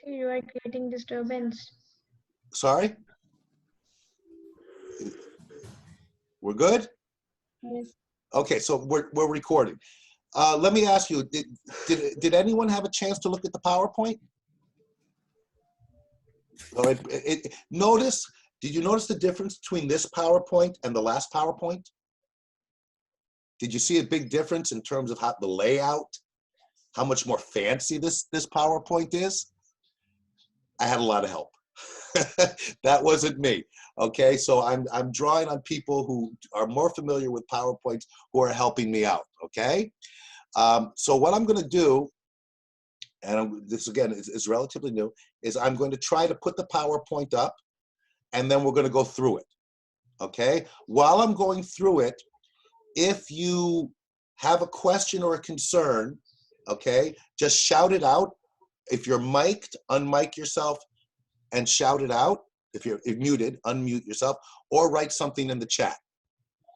You are creating disturbance. Sorry? We're good? Yes. Okay, so we're recording. Let me ask you, did anyone have a chance to look at the PowerPoint? All right, did you notice the difference between this PowerPoint and the last PowerPoint? Did you see a big difference in terms of how the layout, how much more fancy this PowerPoint is? I had a lot of help. That wasn't me. Okay, so I'm drawing on people who are more familiar with PowerPoints who are helping me out. Okay, so what I'm going to do, and this again is relatively new, is I'm going to try to put the PowerPoint up, and then we're going to go through it. Okay, while I'm going through it, if you have a question or a concern, okay, just shout it out. If you're mic'd, unmic yourself and shout it out. If you're muted, unmute yourself, or write something in the chat.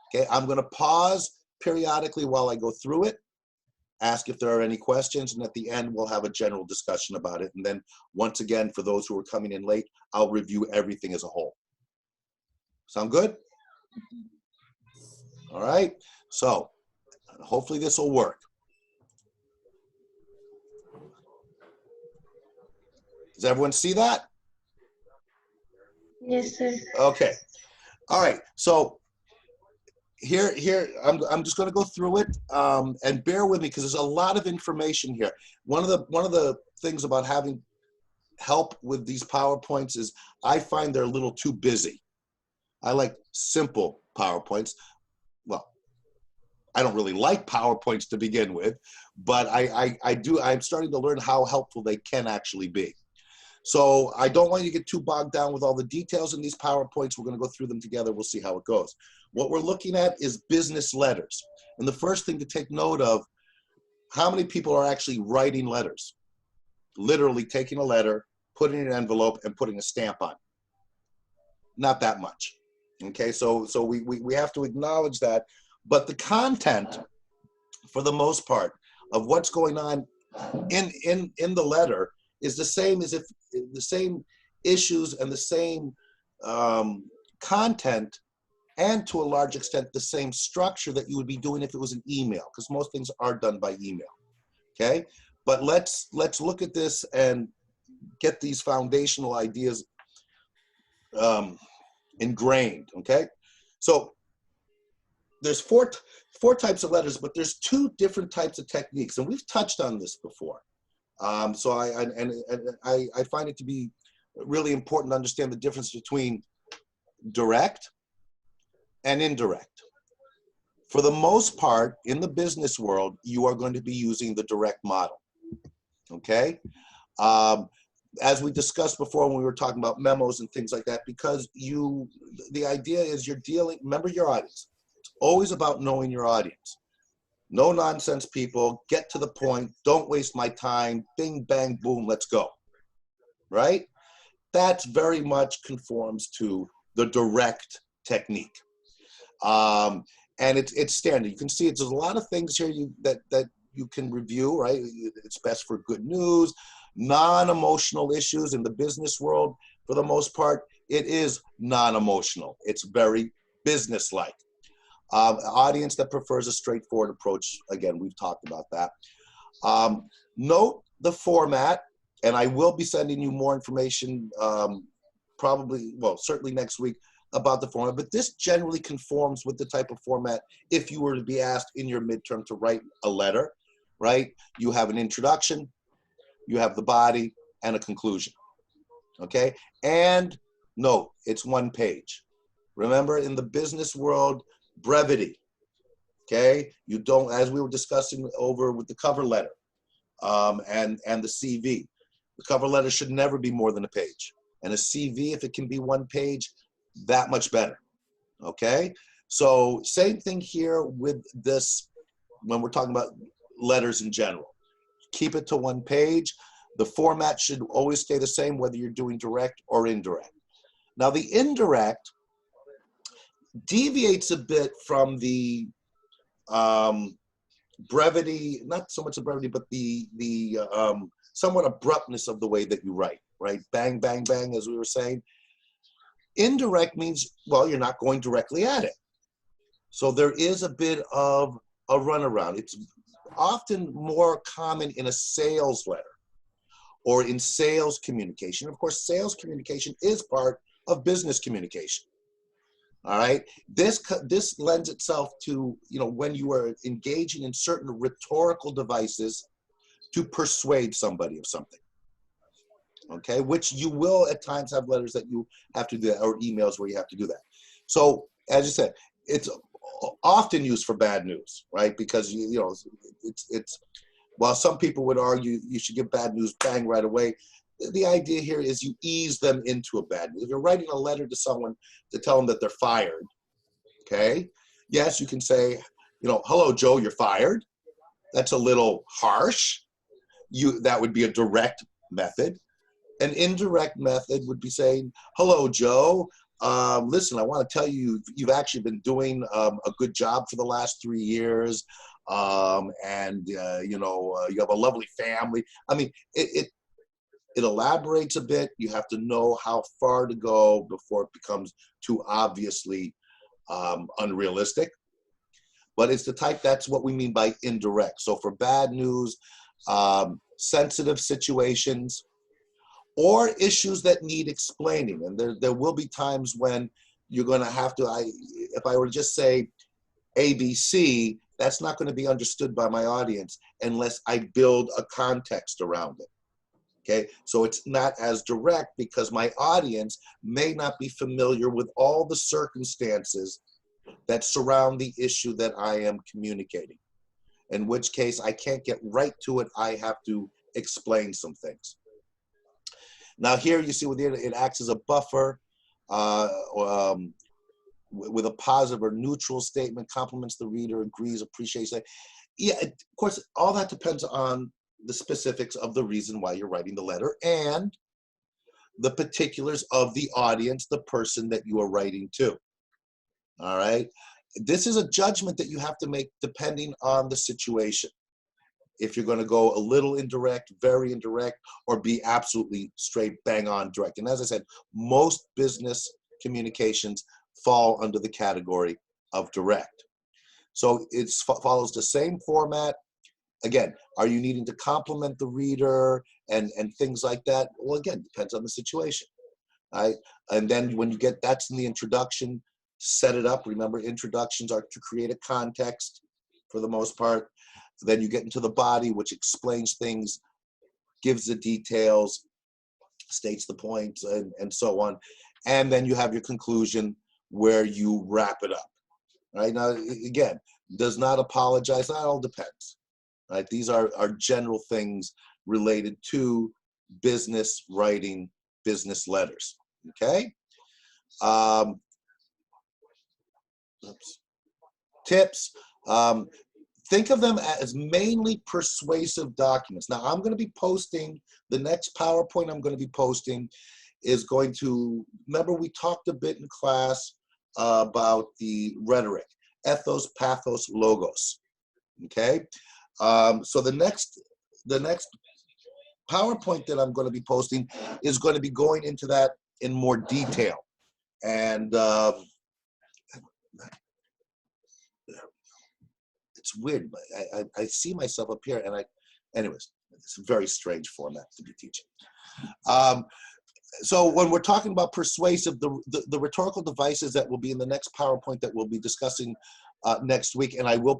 Okay, I'm going to pause periodically while I go through it, ask if there are any questions, and at the end we'll have a general discussion about it. And then once again, for those who are coming in late, I'll review everything as a whole. Sound good? All right, so hopefully this will work. Does everyone see that? Yes, sir. Okay. All right. So here, I'm just going to go through it, and bear with me because there's a lot of information here. One of the things about having help with these PowerPoints is I find they're a little too busy. I like simple PowerPoints. Well, I don't really like PowerPoints to begin with, but I'm starting to learn how helpful they can actually be. So I don't want you to get too bogged down with all the details in these PowerPoints. We're going to go through them together. We'll see how it goes. What we're looking at is business letters. And the first thing to take note of, how many people are actually writing letters? Literally taking a letter, putting it in an envelope, and putting a stamp on it. Not that much. Okay, so we have to acknowledge that. But the content, for the most part, of what's going on in the letter is the same as if the same issues and the same content, and to a large extent the same structure that you would be doing if it was an email, because most things are done by email. Okay, but let's look at this and get these foundational ideas ingrained. Okay, so there's four types of letters, but there's two different types of techniques, and we've touched on this before. So I find it to be really important to understand the difference between direct and indirect. For the most part, in the business world, you are going to be using the direct model. Okay? As we discussed before when we were talking about memos and things like that, because the idea is you're dealing, remember your audience. It's always about knowing your audience. No nonsense, people. Get to the point. Don't waste my time. Bing, bang, boom, let's go. Right? That's very much conforms to the direct technique. And it's standard. You can see there's a lot of things here that you can review, right? It's best for good news, non-emotional issues in the business world. For the most part, it is non-emotional. It's very business-like. Audience that prefers a straightforward approach. Again, we've talked about that. Note the format, and I will be sending you more information certainly next week about the format, but this generally conforms with the type of format if you were to be asked in your midterm to write a letter, right? You have an introduction, you have the body, and a conclusion, okay? And note, it's one page. Remember, in the business world, brevity, okay? You don't, as we were discussing over with the cover letter and the CV, the cover letter should never be more than a page. And a CV, if it can be one page, that much better, okay? So same thing here with this when we're talking about letters in general. Keep it to one page. The format should always stay the same whether you're doing direct or indirect. Now the indirect deviates a bit from the brevity, not so much the brevity, but the somewhat abruptness of the way that you write, right? Bang, bang, bang, as we were saying. Indirect means, well, you're not going directly at it. So there is a bit of a runaround. It's often more common in a sales letter or in sales communication. Of course, sales communication is part of business communication. All right. This lends itself to, when you are engaging in certain rhetorical devices to persuade somebody of something. Okay, which you will at times have letters that you have to do that, or emails where you have to do that. So as you said, it's often used for bad news, right? Because it's while some people would argue you should give bad news bang right away, the idea here is you ease them into a bad news. If you're writing a letter to someone to tell them that they're fired, okay, yes, you can say, hello, Joe, you're fired. That's a little harsh. That would be a direct method. An indirect method would be saying, hello, Joe. Listen, I want to tell you, you've actually been doing a good job for the last 3 years. And you have a lovely family. I mean, it elaborates a bit. You have to know how far to go before it becomes too obviously unrealistic. But it's the type, that's what we mean by indirect. So for bad news, sensitive situations, or issues that need explaining. And there will be times when you're going to have to, if I were to just say ABC, that's not going to be understood by my audience unless I build a context around it. Okay, so it's not as direct because my audience may not be familiar with all the circumstances that surround the issue that I am communicating, in which case I can't get right to it. I have to explain some things. Now here you see with it acts as a buffer with a positive or neutral statement, compliments the reader, agrees, appreciates it. Yeah, of course, all that depends on the specifics of the reason why you're writing the letter and the particulars of the audience, the person that you are writing to. All right. This is a judgment that you have to make depending on the situation. If you're going to go a little indirect, very indirect, or be absolutely straight bang on direct. And as I said, most business communications fall under the category of direct. So it follows the same format. Again, are you needing to compliment the reader and things like that? Well, again, depends on the situation. Right? And then when you get, that's in the introduction, set it up. Remember, introductions are to create a context for the most part. Then you get into the body, which explains things, gives the details, states the points, and so on. And then you have your conclusion where you wrap it up. Right? Now, again, does not apologize. That all depends. Right? These are general things related to business writing, business letters. Okay? Tips. Think of them as mainly persuasive documents. Now, I'm going to be posting, the next PowerPoint I'm going to be posting is going to, remember we talked a bit in class about the rhetoric, ethos, pathos, logos. Okay? So the next PowerPoint that I'm going to be posting is going to be going into that in more detail. And it's weird, but I see myself up here, and anyways, it's a very strange format to be teaching. So when we're talking about persuasive, the rhetorical devices that will be in the next PowerPoint that we'll be discussing next week, and I will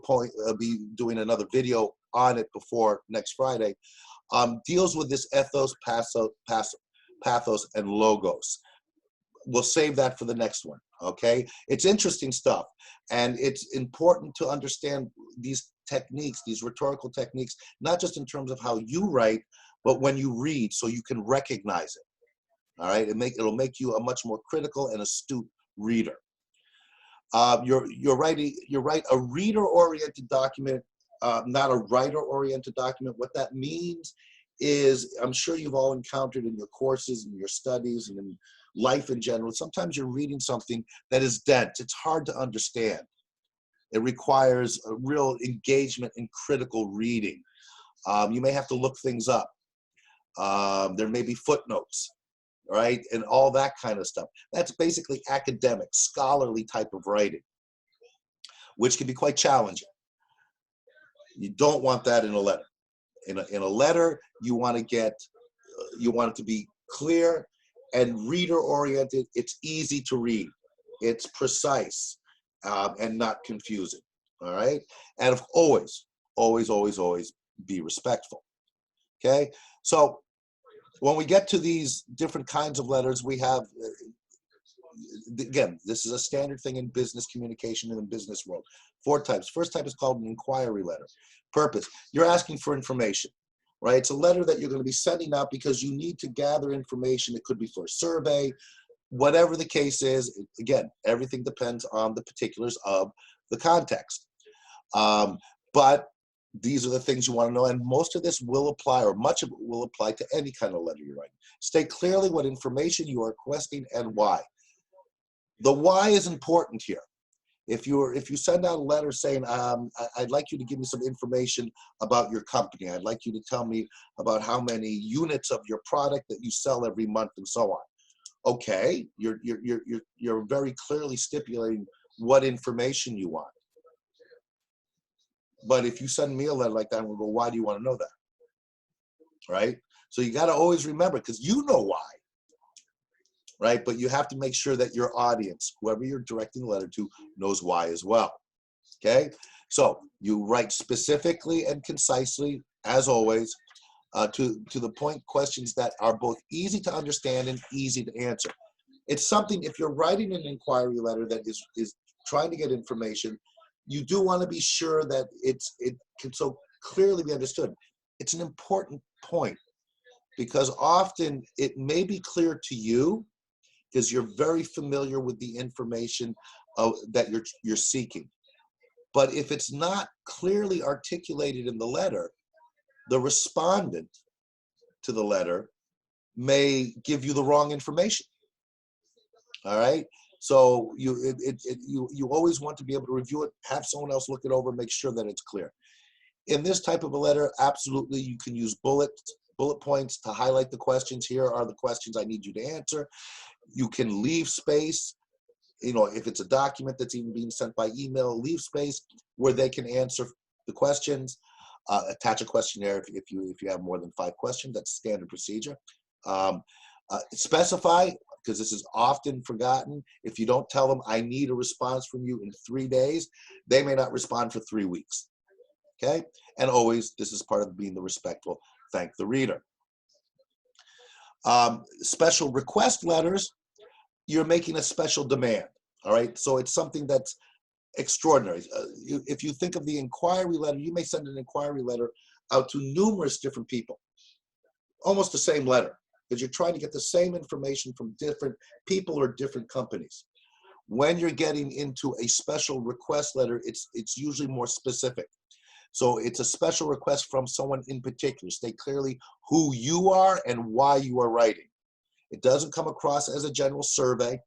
be doing another video on it before next Friday, deals with this ethos, pathos, and logos. We'll save that for the next one, okay? It's interesting stuff, and it's important to understand these techniques, these rhetorical techniques, not just in terms of how you write, but when you read, so you can recognize it, all right? It'll make you a much more critical and astute reader. You're writing a reader-oriented document, not a writer-oriented document. What that means is, I'm sure you've all encountered in your courses and your studies and in life in general, sometimes you're reading something that is dense. It's hard to understand. It requires a real engagement in critical reading. You may have to look things up. There may be footnotes, right? And all that kind of stuff. That's basically academic, scholarly type of writing, which can be quite challenging. You don't want that in a letter. In a letter, you want it to be clear and reader oriented. It's easy to read. It's precise and not confusing. All right. And always, always, always, always be respectful. Okay. So when we get to these different kinds of letters, we have, again, this is a standard thing in business communication and in business world. 4 types. First type is called an inquiry letter. Purpose. You're asking for information, right? It's a letter that you're going to be sending out because you need to gather information. It could be for a survey, whatever the case is. Again, everything depends on the particulars of the context. But these are the things you want to know, and most of this will apply, or much of it will apply to any kind of letter you're writing. State clearly what information you are requesting and why. The why is important here. If you send out a letter saying, I'd like you to give me some information about your company. I'd like you to tell me about how many units of your product that you sell every month and so on. Okay, you're very clearly stipulating what information you want. But if you send me a letter like that, I'm gonna go, why do you want to know that? Right? So you got to always remember, because you know why. Right? But you have to make sure that your audience, whoever you're directing the letter to, knows why as well. Okay? So you write specifically and concisely, as always, to the point questions that are both easy to understand and easy to answer. It's something, if you're writing an inquiry letter that is trying to get information, you do want to be sure that it can so clearly be understood. It's an important point, because often it may be clear to you because you're very familiar with the information that you're seeking. But if it's not clearly articulated in the letter, the respondent to the letter may give you the wrong information. All right? So you always want to be able to review it, have someone else look it over, make sure that it's clear. In this type of a letter, absolutely, you can use bullet points to highlight the questions. Here are the questions I need you to answer. You can leave space, if it's a document that's even being sent by email, leave space where they can answer the questions. Attach a questionnaire if you have more than 5 questions. That's standard procedure. Specify, because this is often forgotten. If you don't tell them, I need a response from you in 3 days, they may not respond for 3 weeks. Okay? And always, this is part of being the respectful, thank the reader. Special request letters, you're making a special demand. All right? So it's something that's extraordinary. If you think of the inquiry letter, you may send an inquiry letter out to numerous different people. Almost the same letter, because you're trying to get the same information from different people or different companies. When you're getting into a special request letter, it's usually more specific. So it's a special request from someone in particular. State clearly who you are and why you are writing. It doesn't come across as a general survey,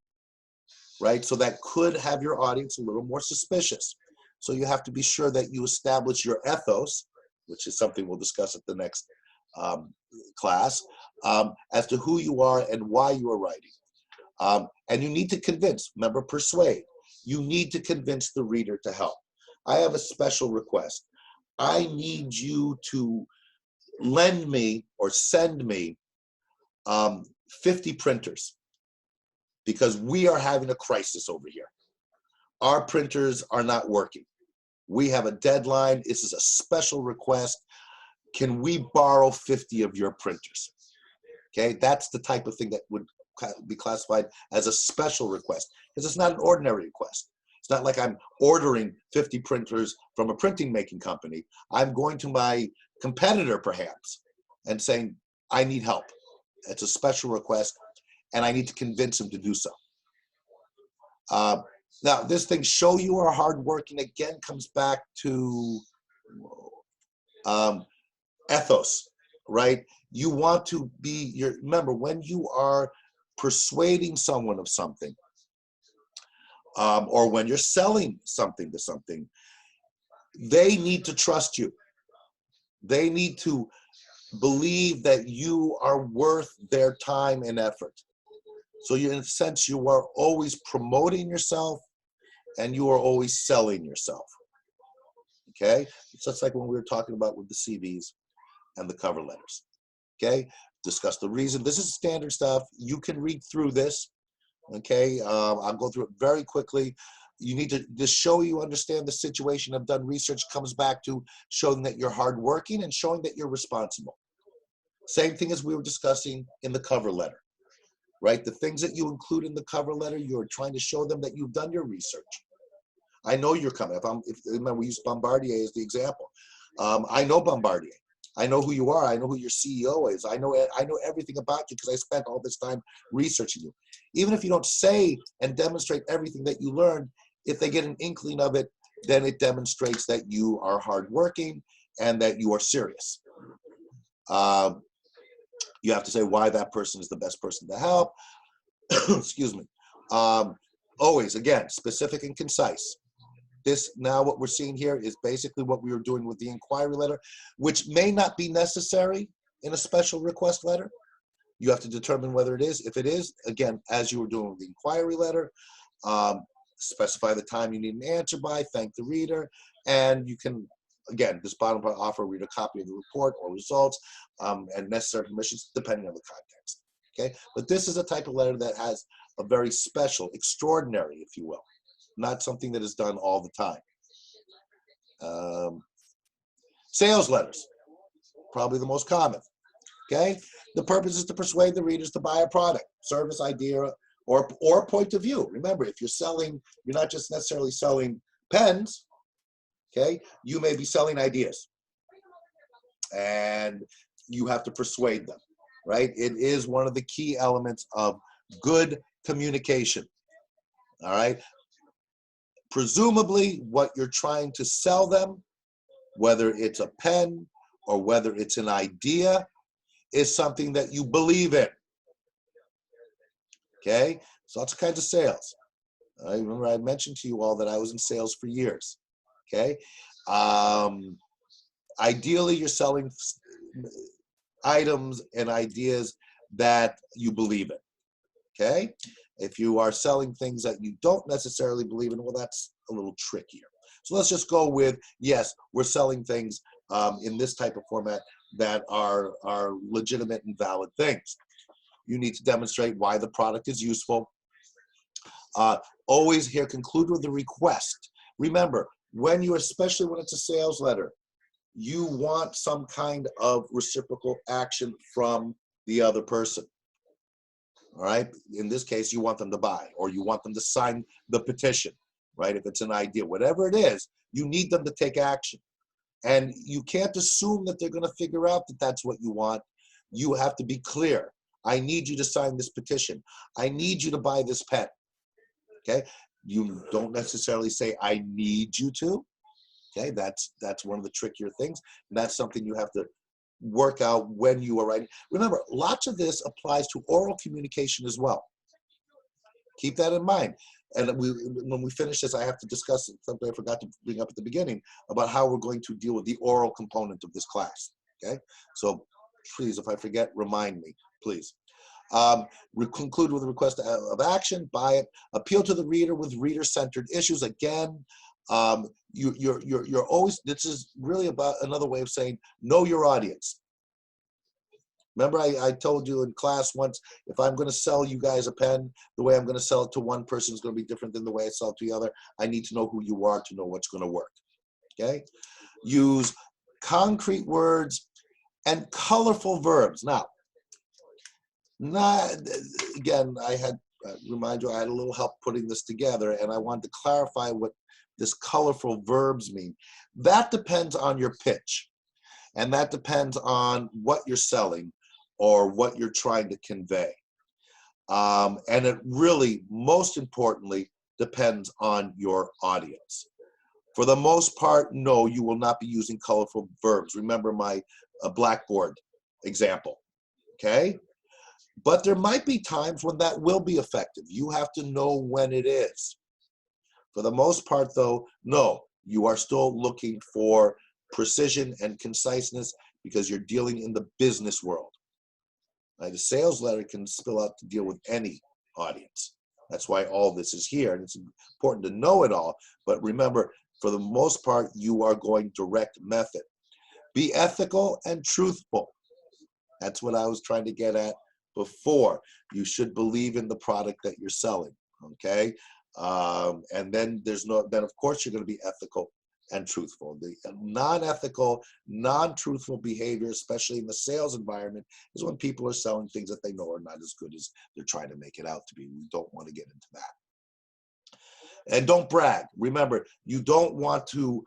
right? So that could have your audience a little more suspicious. So you have to be sure that you establish your ethos, which is something we'll discuss at the next class, as to who you are and why you are writing. And you need to convince, remember, persuade. You need to convince the reader to help. I have a special request. I need you to lend me or send me 50 printers, because we are having a crisis over here. Our printers are not working. We have a deadline. This is a special request. Can we borrow 50 of your printers? Okay, that's the type of thing that would be classified as a special request, because it's not an ordinary request. It's not like I'm ordering 50 printers from a printing making company. I'm going to my competitor perhaps and saying, I need help. It's a special request and I need to convince him to do so. Now, this thing, show you are hardworking, again comes back to ethos, right? You want to be, remember, when you are persuading someone of something, or when you're selling something to something, they need to trust you. They need to believe that you are worth their time and effort. So in a sense, you are always promoting yourself and you are always selling yourself. Okay? It's just like when we were talking about with the CVs and the cover letters. Okay? Discuss the reason. This is standard stuff. You can read through this. Okay? I'll go through it very quickly. You need to just show you understand the situation. I've done research, comes back to showing that you're hardworking and showing that you're responsible. Same thing as we were discussing in the cover letter, right? The things that you include in the cover letter, you're trying to show them that you've done your research. I know you're coming. Remember, we use Bombardier as the example. I know Bombardier. I know who you are. I know who your CEO is. I know everything about you because I spent all this time researching you. Even if you don't say and demonstrate everything that you learned, if they get an inkling of it, then it demonstrates that you are hardworking and that you are serious. You have to say why that person is the best person to help. Excuse me. Always, again, specific and concise. This now what we're seeing here is basically what we were doing with the inquiry letter, which may not be necessary in a special request letter. You have to determine whether it is. If it is, again, as you were doing with the inquiry letter, specify the time you need an answer by, thank the reader, and you can, again, this bottom part, offer a reader a copy of the report or results and necessary permissions, depending on the context. Okay, but this is a type of letter that has a very special, extraordinary, if you will, not something that is done all the time. Sales letters, probably the most common. Okay, the purpose is to persuade the readers to buy a product, service, idea, or point of view. Remember, if you're selling, you're not just necessarily selling pens. Okay, you may be selling ideas, and you have to persuade them. Right? It is one of the key elements of good communication. All right. Presumably, what you're trying to sell them, whether it's a pen or whether it's an idea, is something that you believe in. Okay? So lots of kinds of sales. I remember I mentioned to you all that I was in sales for years. Okay? Ideally, you're selling items and ideas that you believe in. Okay? If you are selling things that you don't necessarily believe in, well, that's a little trickier. So let's just go with, yes, we're selling things in this type of format that are legitimate and valid things. You need to demonstrate why the product is useful. Always here, conclude with a request. Remember, especially when it's a sales letter, you want some kind of reciprocal action from the other person. All right. In this case, you want them to buy, or you want them to sign the petition, right? If it's an idea, whatever it is, you need them to take action. And you can't assume that they're going to figure out that that's what you want. You have to be clear. I need you to sign this petition. I need you to buy this pen. Okay. You don't necessarily say, I need you to. Okay. That's one of the trickier things. And that's something you have to work out when you are writing. Remember, lots of this applies to oral communication as well. Keep that in mind. And when we finish this, I have to discuss something I forgot to bring up at the beginning about how we're going to deal with the oral component of this class. Okay, so please, if I forget, remind me, please. We conclude with a request of action, buy it, appeal to the reader with reader-centered issues. Again, you're always, this is really about another way of saying, know your audience. Remember, I told you in class once, if I'm going to sell you guys a pen, the way I'm going to sell it to one person is going to be different than the way I sell it to the other. I need to know who you are to know what's going to work. Okay? Use concrete words and colorful verbs. Now, again, I had, remind you, I had a little help putting this together, and I wanted to clarify what this colorful verbs mean. That depends on your pitch, and that depends on what you're selling or what you're trying to convey. And it really, most importantly, depends on your audience. For the most part, no, you will not be using colorful verbs. Remember my blackboard example, okay? But there might be times when that will be effective. You have to know when it is. For the most part, though, no, you are still looking for precision and conciseness because you're dealing in the business world. Right? A sales letter can spill out to deal with any audience. That's why all this is here, and it's important to know it all. But remember, for the most part, you are going direct method. Be ethical and truthful. That's what I was trying to get at before. You should believe in the product that you're selling, okay? And then then of course you're going to be ethical and truthful. The non-ethical, non-truthful behavior, especially in the sales environment, is when people are selling things that they know are not as good as they're trying to make it out to be. We don't want to get into that. And don't brag. Remember, you don't want to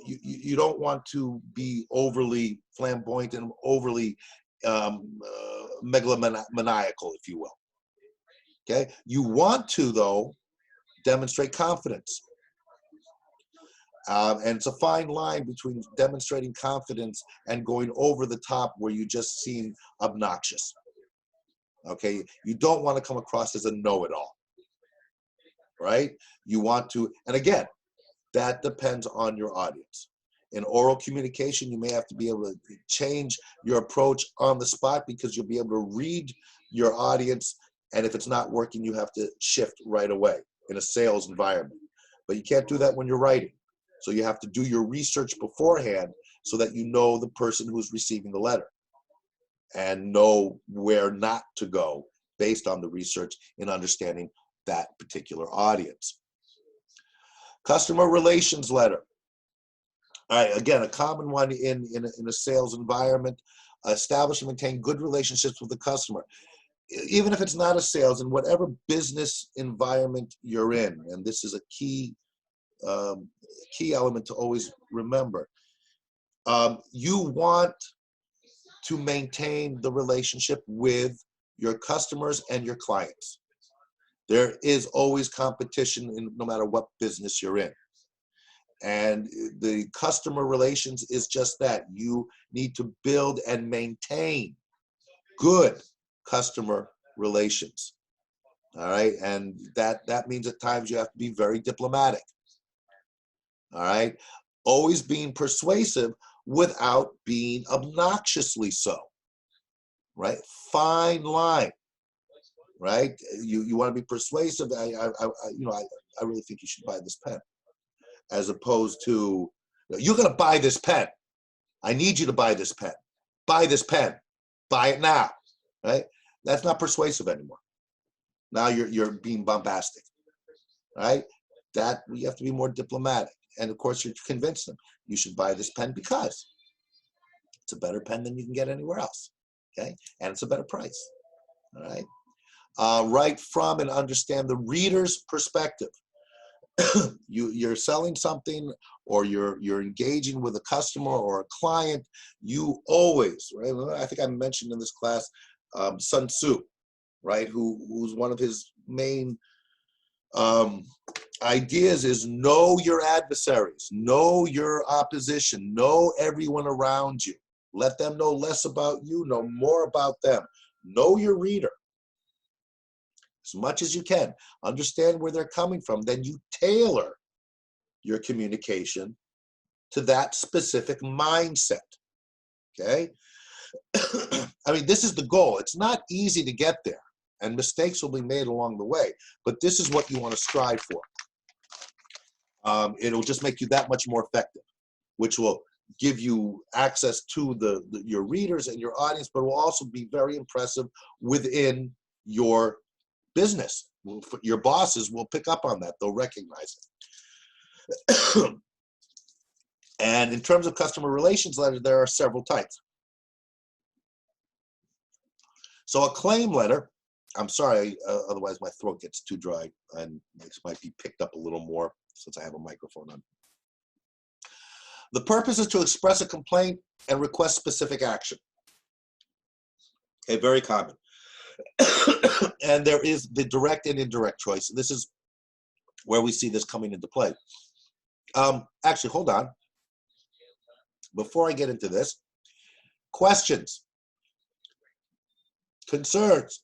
you don't want to be overly flamboyant and overly megalomaniacal, if you will. Okay, you want to, though, demonstrate confidence. And it's a fine line between demonstrating confidence and going over the top where you just seem obnoxious. Okay, you don't want to come across as a know-it-all, right? You want to, and again, that depends on your audience. In oral communication, you may have to be able to change your approach on the spot because you'll be able to read your audience, and if it's not working, you have to shift right away in a sales environment. But you can't do that when you're writing. So you have to do your research beforehand so that you know the person who's receiving the letter and know where not to go based on the research in understanding that particular audience. Customer relations letter. All right, again, a common one in a sales environment. Establish and maintain good relationships with the customer. Even if it's not a sales, in whatever business environment you're in, and this is a key element to always remember. You want to maintain the relationship with your customers and your clients. There is always competition in no matter what business you're in. And the customer relations is just that. You need to build and maintain good customer relations. All right, and that means at times you have to be very diplomatic. All right, always being persuasive without being obnoxiously so. Right, fine line. Right, you want to be persuasive. I really think you should buy this pen, as opposed to, you're going to buy this pen. I need you to buy this pen. Buy this pen. Buy it now. Right, that's not persuasive anymore. Now you're being bombastic. Right, that you have to be more diplomatic. And of course, you're convincing them you should buy this pen because it's a better pen than you can get anywhere else. Okay, and it's a better price. All right, write from and understand the reader's perspective. You're selling something, or you're engaging with a customer or a client. You always, right? I think I mentioned in this class Sun Tzu, right? Who's one of his main ideas is know your adversaries, know your opposition, know everyone around you. Let them know less about you, know more about them. Know your reader as much as you can. Understand where they're coming from. Then you tailor your communication to that specific mindset. Okay? I mean, this is the goal. It's not easy to get there, and mistakes will be made along the way, but this is what you want to strive for. It'll just make you that much more effective, which will give you access to your readers and your audience, but will also be very impressive within your business. Your bosses will pick up on that. They'll recognize it. And in terms of customer relations letters, there are several types. So a claim letter, I'm sorry, otherwise my throat gets too dry and this might be picked up a little more since I have a microphone on. The purpose is to express a complaint and request specific action. Okay, very common. And there is the direct and indirect choice. This is where we see this coming into play. Actually, hold on. Before I get into this, questions, concerns.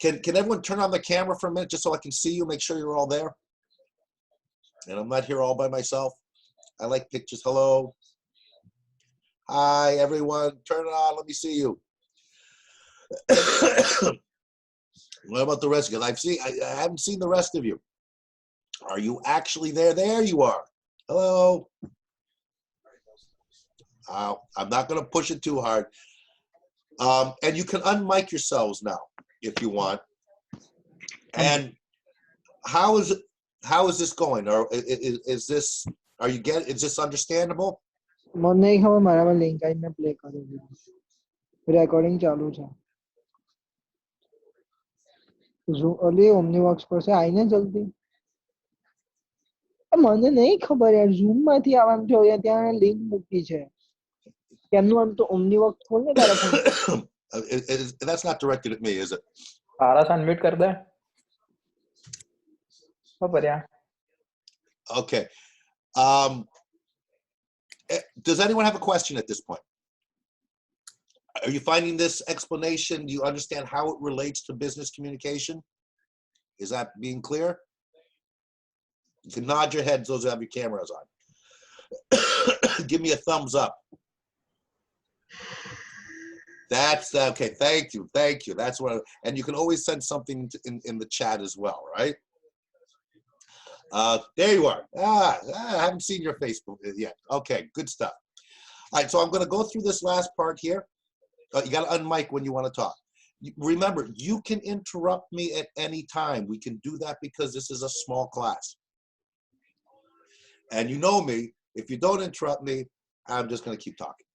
Can everyone turn on the camera for a minute just so I can see you, make sure you're all there? And I'm not here all by myself. I like pictures. Hello. Hi, everyone. Turn it on. Let me see you. What about the rest of you? I haven't seen the rest of you. Are you actually there? There you are. Hello. I'm not going to push it too hard. And you can unmic yourselves now if you want. And how is this going? Or is this understandable? મને નહીં ખબર મારામાં link આઈને play કરો recording ચાલુ છે ઓલી ઓમનીવર્ક્સ પર છે આઈને જલ્દી મને નહીં ખબર યાર ઝૂમ માંથી આવવાનું છે ત્યાં લિંક મૂકી છે કેમનું આમ તો ઓમનીવર્ક્સ ખોલ ને તારા phone That's not directed at me, is it? Paras unmute कर दे Okay. Does anyone have a question at this point? Are you finding this explanation? Do you understand how it relates to business communication? Is that being clear? You can nod your heads, those who have your cameras on. Give me a thumbs up. That's okay. Thank you. That's what. And you can always send something in the chat as well, right? There you are. I haven't seen your face yet. Okay, good stuff. All right, so I'm going to go through this last part here. You got to unmic when you want to talk. Remember, you can interrupt me at any time. We can do that because this is a small class. And you know me, if you don't interrupt me, I'm just going to keep talking.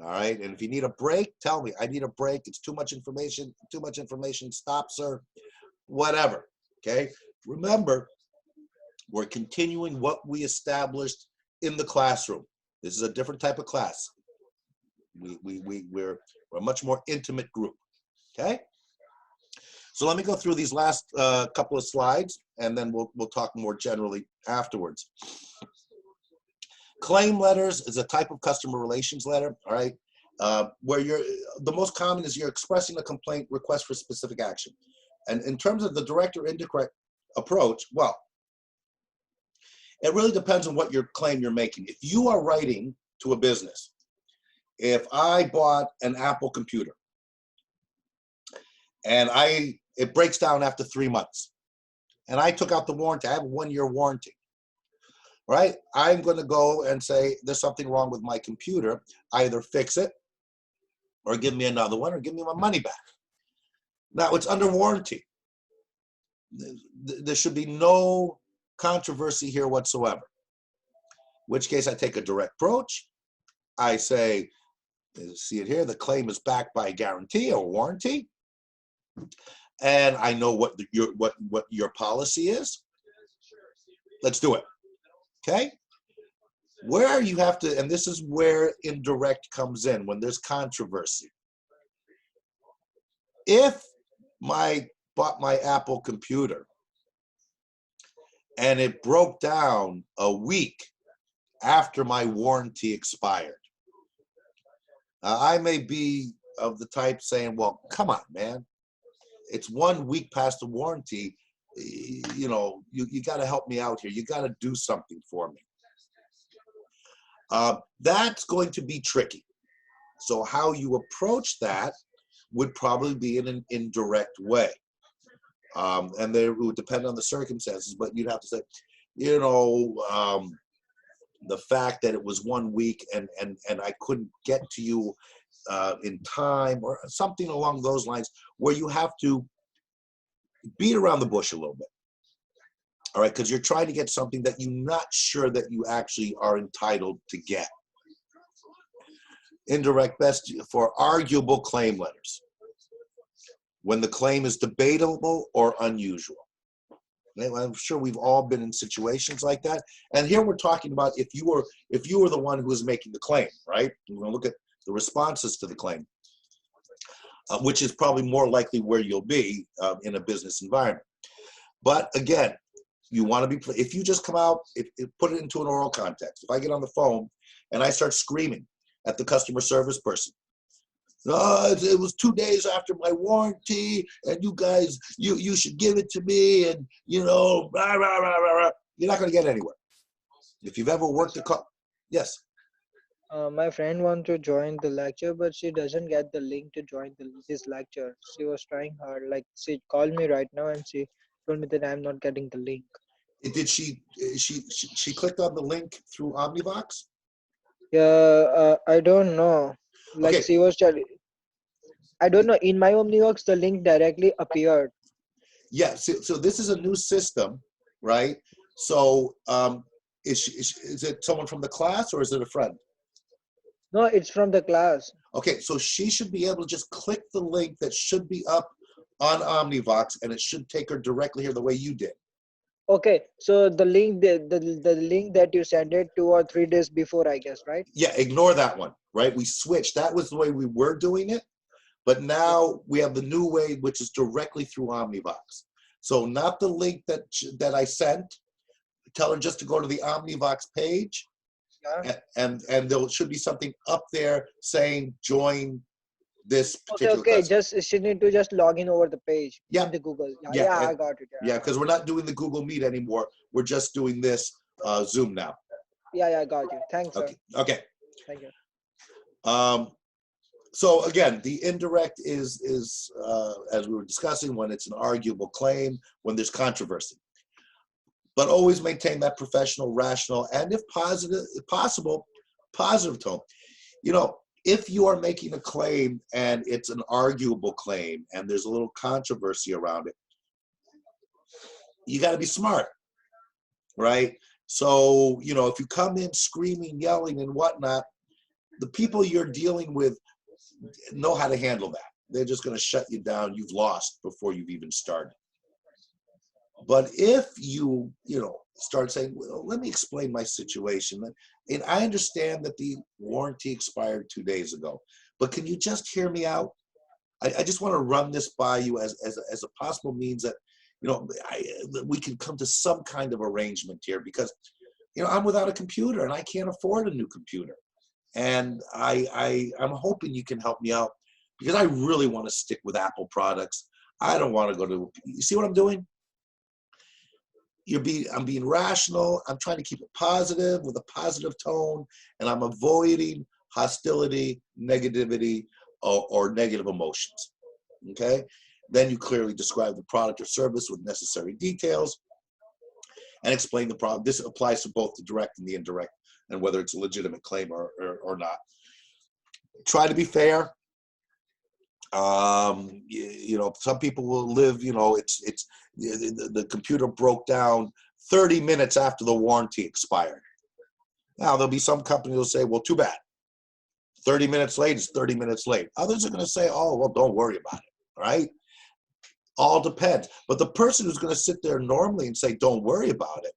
All right, and if you need a break, tell me. I need a break. It's too much information. Stop, sir. Whatever, okay? Remember, we're continuing what we established in the classroom. This is a different type of class. We're a much more intimate group, okay? So let me go through these last couple of slides, and then we'll talk more generally afterwards. Claim letters is a type of customer relations letter, all right? Where the most common is you're expressing a complaint, request for specific action. And in terms of the direct or indirect approach, well, it really depends on what your claim you're making. If you are writing to a business, if I bought an Apple computer and it breaks down after 3 months and I took out the warranty, I have a 1-year warranty, right? I'm going to go and say there's something wrong with my computer. Either fix it or give me another one or give me my money back. Now it's under warranty. There should be no controversy here whatsoever. In which case I take a direct approach. I say, see it here, the claim is backed by a guarantee or warranty. And I know what your policy is. Let's do it. Okay? Where you have to, and this is where indirect comes in when there's controversy. If I bought my Apple computer and it broke down a week after my warranty expired, I may be of the type saying, well, come on, man. It's 1 week past the warranty. You know, you got to help me out here. You got to do something for me. That's going to be tricky. So how you approach that would probably be in an indirect way. And it would depend on the circumstances, but you'd have to say, you know, the fact that it was 1 week and I couldn't get to you in time or something along those lines, where you have to beat around the bush a little bit. All right, because you're trying to get something that you're not sure that you actually are entitled to get. Indirect best for arguable claim letters. When the claim is debatable or unusual. I'm sure we've all been in situations like that. And here we're talking about if you were the one who was making the claim, right? We're going to look at the responses to the claim, which is probably more likely where you'll be in a business environment. But again, you want to be, if you just come out, put it into an oral context. If I get on the phone and I start screaming at the customer service person, it was 2 days after my warranty, and you guys, you should give it to me, and you know, rah, rah, rah, rah, rah. You're not going to get anywhere. If you've ever worked a call, yes. My friend wants to join the lecture, but she doesn't get the link to join this lecture. She was trying hard. Like she called me right now and she told me that I'm not getting the link. Did she clicked on the link through Omnivox? Yeah, I don't know. Like Okay, she was telling, I don't know. In my Omnivox, the link directly appeared. yeah. So this is a new system, right? So is it someone from the class or is it a friend? No, it's from the class. Okay, so she should be able to just click the link that should be up on Omnivox, and it should take her directly here the way you did. Okay, so the link, the link that you sent it 2 or 3 days before, I guess, right? Yeah, ignore that one, right? We switched. That was the way we were doing it, but Yeah. now we have the new way, which is directly through Omnivox. So not the link that I sent. Tell her just to go to the Omnivox page, Yeah. and there should be something up there saying join this Okay, particular okay. class. Just she need to just log in over the page Yeah. in the Google. Yeah, Yeah, yeah, and- I got it. Yeah, because we're not doing the Google Meet anymore. We're just doing this Zoom now. Yeah, I got you. Thanks, sir. Okay. Okay. Thank you. So again, the indirect is as we were discussing, when it's an arguable claim, when there's controversy. But always maintain that professional, rational, and if possible, positive tone. You know, if you are making a claim and it's an arguable claim and there's a little controversy around it, you got to be smart, right? So, you know, if you come in screaming, yelling, and whatnot, the people you're dealing with know how to handle that. They're just going to shut you down. You've lost before you've even started. But if you start saying, well, let me explain my situation. And I understand that the warranty expired 2 days ago, but can you just hear me out? I just want to run this by you as a possible means that, that we can come to some kind of arrangement here, because, I'm without a computer and I can't afford a new computer. And I'm hoping you can help me out, because I really want to stick with Apple products. I don't want to go to, you see what I'm doing? I'm being rational. I'm trying to keep it positive with a positive tone, and I'm avoiding hostility, negativity, or negative emotions. Okay? Then you clearly describe the product or service with necessary details and explain the problem. This applies to both the direct and the indirect, and whether it's a legitimate claim or not. Try to be fair. Some people will live, it's the computer broke down 30 minutes after the warranty expired. Now there'll be some company who'll say, well, too bad. 30 minutes late is 30 minutes late. Others are going to say, oh, well, don't worry about it, right? All depends. But the person who's going to sit there normally and say, don't worry about it,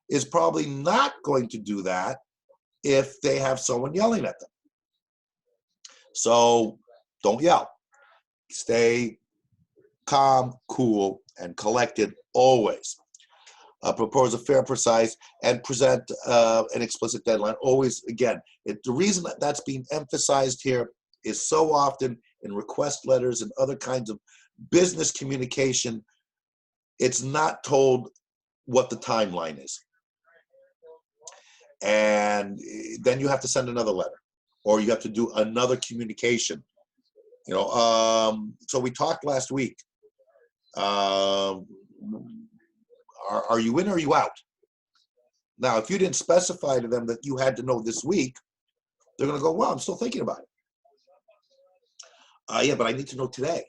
is probably not going to do that if they have someone yelling at them. So don't yell. Stay calm, cool, and collected always. Propose a fair, precise, and present an explicit deadline. Always, again, the reason that that's being emphasized here is so often in request letters and other kinds of business communication, it's not told what the timeline is. And then you have to send another letter, or you have to do another communication. So we talked last week. Are you in or are you out? Now, if you didn't specify to them that you had to know this week, they're going to go, well, I'm still thinking about it. Yeah, but I need to know today.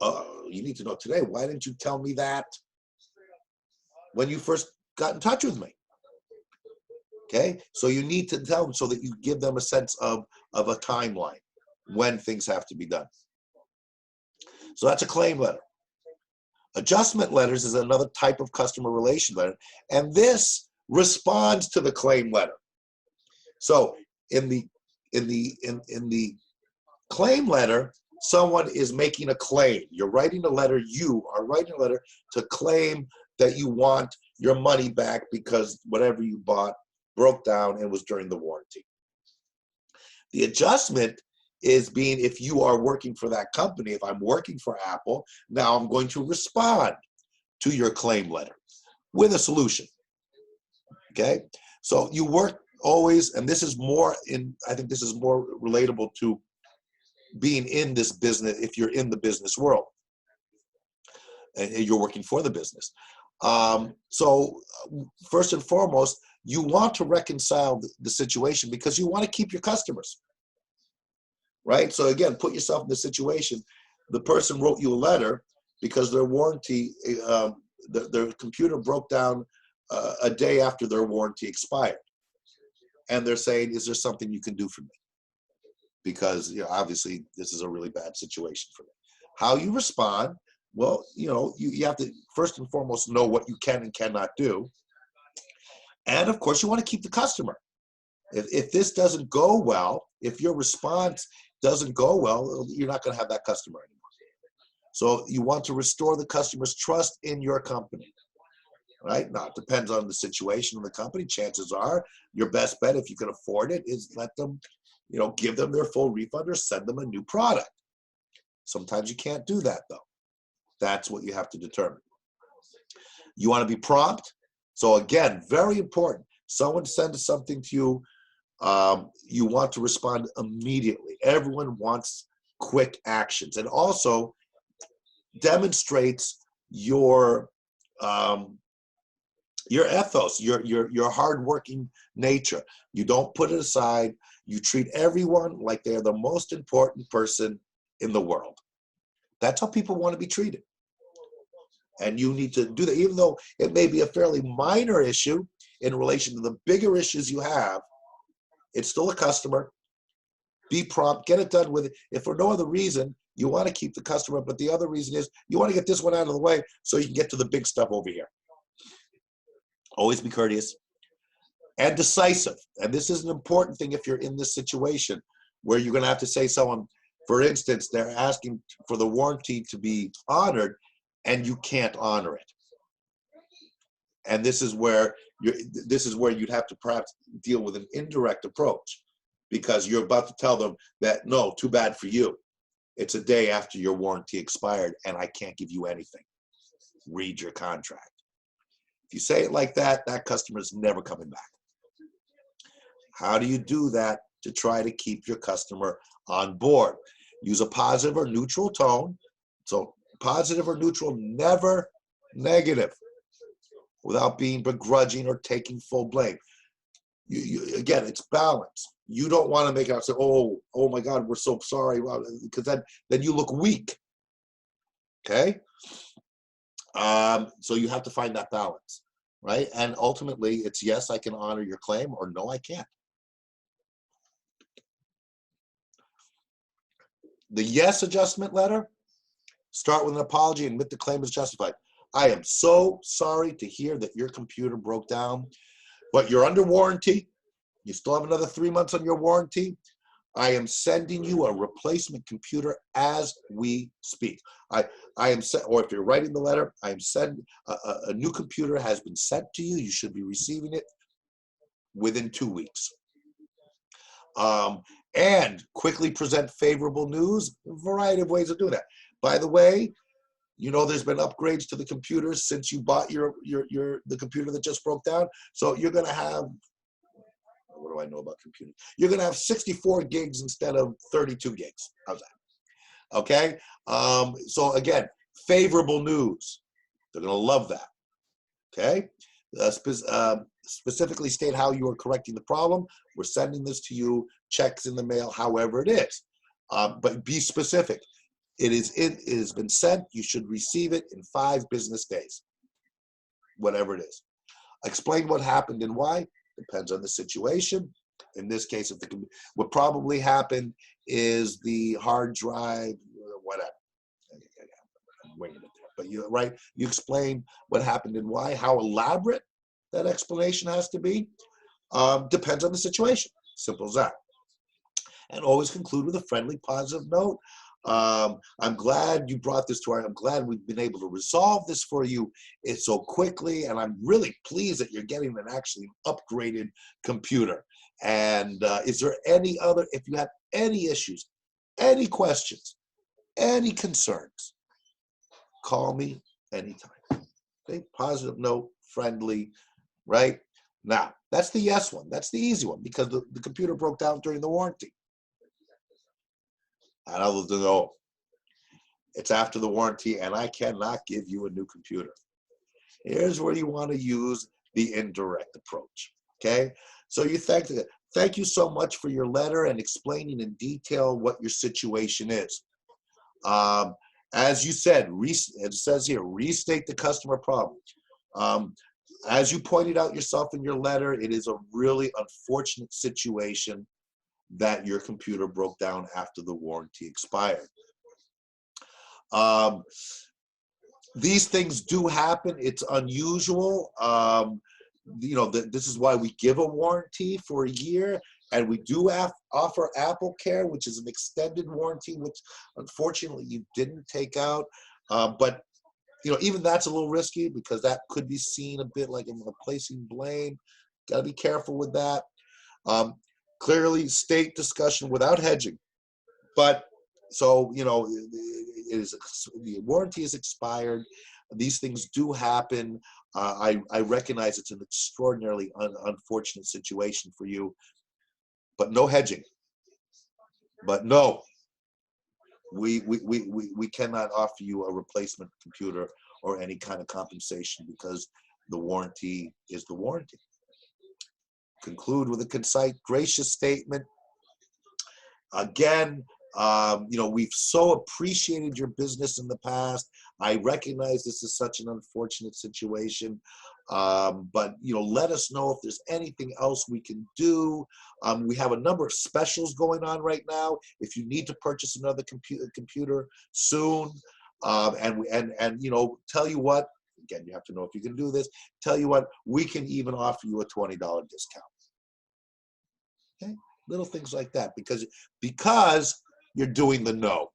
You need to know today. Why didn't you tell me that when you first got in touch with me? Okay, so you need to tell them so that you give them a sense of a timeline when things have to be done. So that's a claim letter. Adjustment letters is another type of customer relation letter, and this responds to the claim letter. So in the claim letter, someone is making a claim. You're writing a letter. You are writing a letter to claim that you want your money back because whatever you bought broke down and was during the warranty. The adjustment is being, if you are working for that company, if I'm working for Apple, now I'm going to respond to your claim letter with a solution. Okay, so you work always, and this is more I think this is more relatable to being in this business, if you're in the business world and you're working for the business. So first and foremost, you want to reconcile the situation because you want to keep your customers, right? So again, put yourself in the situation. The person wrote you a letter because their warranty, their computer broke down a day after their warranty expired. And they're saying, is there something you can do for me? Because obviously this is a really bad situation for me. How you respond, well, you have to first and foremost know what you can and cannot do. And of course, you want to keep the customer. If this doesn't go well, if your response doesn't go well, you're not going to have that customer anymore. So you want to restore the customer's trust in your company, right? Now, it depends on the situation of the company. Chances are your best bet, if you can afford it, is let them, give them their full refund or send them a new product. Sometimes you can't do that, though. That's what you have to determine. You want to be prompt. So again, very important. Someone sends something to you, you want to respond immediately. Everyone wants quick actions, and also demonstrates your ethos, your hardworking nature. You don't put it aside. You treat everyone like they're the most important person in the world. That's how people want to be treated. And you need to do that, even though it may be a fairly minor issue in relation to the bigger issues you have. It's still a customer. Be prompt, get it done with it. If for no other reason, you want to keep the customer, but the other reason is you want to get this one out of the way so you can get to the big stuff over here. Always be courteous and decisive. And this is an important thing if you're in this situation where you're going to have to say someone, for instance, they're asking for the warranty to be honored and you can't honor it. And this is where you'd have to perhaps deal with an indirect approach, because you're about to tell them that, no, too bad for you. It's a day after your warranty expired and I can't give you anything. Read your contract. If you say it like that, that customer is never coming back. How do you do that to try to keep your customer on board? Use a positive or neutral tone. So positive or neutral, never negative, without being begrudging or taking full blame. Again, it's balance. You don't want to make it out say, oh my God, we're so sorry, because then you look weak. Okay? So you have to find that balance, right? And ultimately, it's yes, I can honor your claim, or no, I can't. The yes adjustment letter, start with an apology and admit the claim is justified. I am so sorry to hear that your computer broke down, but you're under warranty. You still have another 3 months on your warranty. I am sending you a replacement computer as we speak. I am or if you're writing the letter, I am sending a new computer has been sent to you. You should be receiving it within 2 weeks. And quickly present favorable news. A variety of ways of doing that. By the way, there's been upgrades to the computers since you bought the computer that just broke down. So you're going to have, what do I know about computers? You're going to have 64 gigs instead of 32 gigs. How's that? Okay. So again, favorable news. They're going to love that. Okay. Specifically state how you are correcting the problem. We're sending this to you, checks in the mail, however it is. But be specific. It has been sent. You should receive it in 5 business days. Whatever it is. Explain what happened and why. Depends on the situation. In this case, what probably happened is the hard drive, whatever. I'm winging it there. But you explain what happened and why. How elaborate that explanation has to be depends on the situation. Simple as that. And always conclude with a friendly, positive note. I'm glad you brought this to I'm glad we've been able to resolve this for you so quickly, and I'm really pleased that you're getting an actually upgraded computer. And is there if you have any issues, any questions, any concerns, call me anytime. Okay? Positive note, friendly, right? Now, that's the yes one. That's the easy one because the computer broke down during the warranty. And others do know it's after the warranty and I cannot give you a new computer. Here's where you want to use the indirect approach. Okay, so you thank you so much for your letter and explaining in detail what your situation is. As you said, it says here, restate the customer problem. As you pointed out yourself in your letter, it is a really unfortunate situation that your computer broke down after the warranty expired. These things do happen. It's unusual. You know, this is why we give a warranty for a year, and we do offer Apple Care, which is an extended warranty, which unfortunately you didn't take out. But you know, even that's a little risky because that could be seen a bit like I'm placing blame. Got to be careful with that. Clearly state discussion without hedging. But so, you know, the warranty is expired. These things do happen. I recognize it's an extraordinarily unfortunate situation for you, but no hedging. But no, we cannot offer you a replacement computer or any kind of compensation because the warranty is the warranty. Conclude with a concise, gracious statement. Again, you know, we've so appreciated your business in the past. I recognize this is such an unfortunate situation, but you know, let us know if there's anything else we can do. We have a number of specials going on right now. If you need to purchase another computer soon, and you know, tell you what. Again, you have to know if you can do this. Tell you what, we can even offer you a $20 discount. Okay, little things like that because you're doing the no,